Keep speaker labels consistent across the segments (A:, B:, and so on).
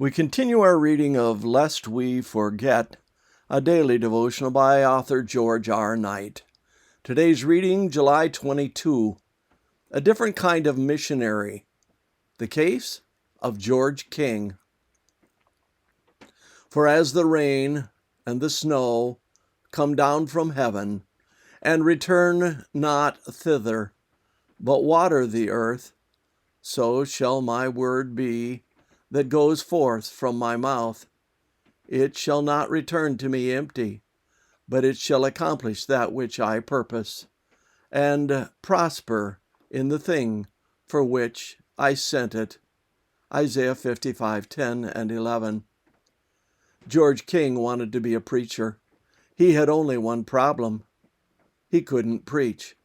A: We continue our reading of Lest We Forget, a daily devotional by author George R. Knight. Today's reading, July 22, a different kind of missionary. The case of George King. For as the rain and the snow come down from heaven, and return not thither, but water the earth, so shall my word be that goes forth from my mouth. It shall not return to me empty, but it shall accomplish that which I purpose, and prosper in the thing for which I sent it. Isaiah 55:10 and 11. George King wanted to be a preacher. He had only one problem. He couldn't preach.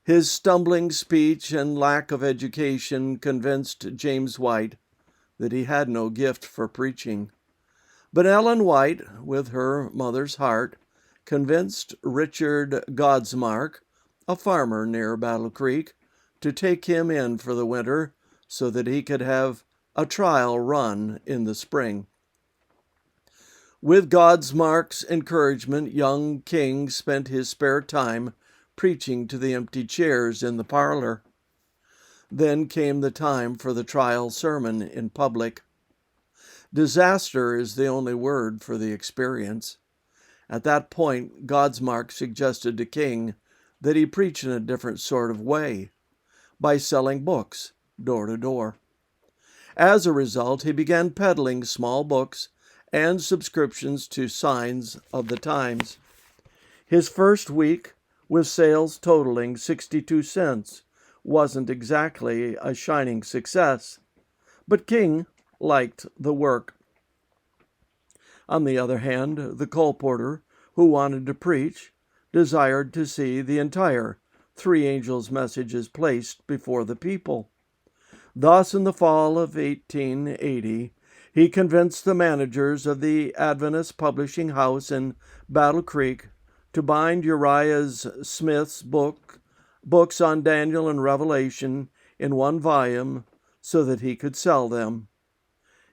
A: His stumbling speech and lack of education convinced James White that he had no gift for preaching. But Ellen White, with her mother's heart, convinced Richard Godsmark, a farmer near Battle Creek, to take him in for the winter so that he could have a trial run in the spring. With Godsmark's encouragement, young King spent his spare time preaching to the empty chairs in the parlor. Then came the time for the trial sermon in public. Disaster is the only word for the experience. At that point, Godsmark suggested to King that he preach in a different sort of way, by selling books door to door. As a result, he began peddling small books and subscriptions to Signs of the Times. His first week, with sales totaling 62 cents, wasn't exactly a shining success, but King liked the work. On the other hand, the colporteur, who wanted to preach, desired to see the entire three angels' messages placed before the people. Thus, in the fall of 1880, he convinced the managers of the Adventist publishing house in Battle Creek to bind Uriah Smith's books on Daniel and Revelation in one volume so that he could sell them.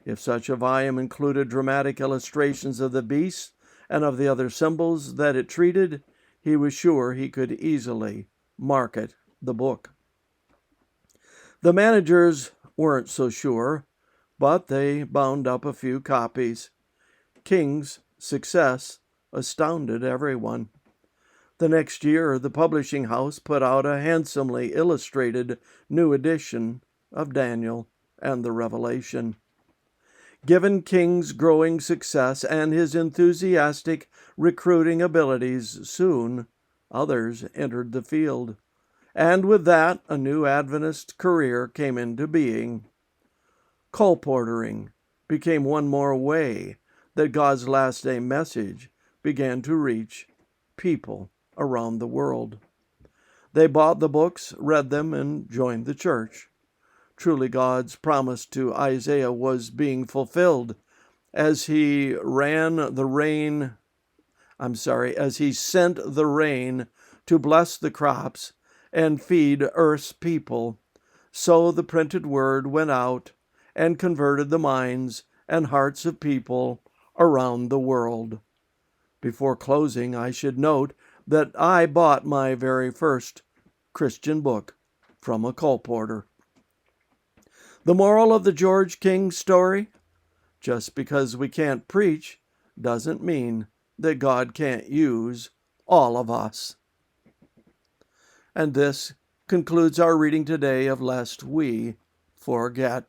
A: If such a volume included dramatic illustrations of the beast and of the other symbols that it treated, he was sure he could easily market the book. The managers weren't so sure, but they bound up a few copies. King's success astounded everyone. The next year, the publishing house put out a handsomely illustrated new edition of Daniel and the Revelation. Given King's growing success and his enthusiastic recruiting abilities, soon others entered the field. And with that, a new Adventist career came into being. Colporteuring became one more way that God's last-day message began to reach people around the world. They bought the books, read them, and joined the church. Truly, God's promise to Isaiah was being fulfilled as he sent the rain to bless the crops and feed earth's people. So the printed word went out and converted the minds and hearts of people around the world. Before closing, I should note that I bought my very first Christian book from a colporteur. The moral of the George King story? Just because we can't preach doesn't mean that God can't use all of us. And this concludes our reading today of Lest We Forget.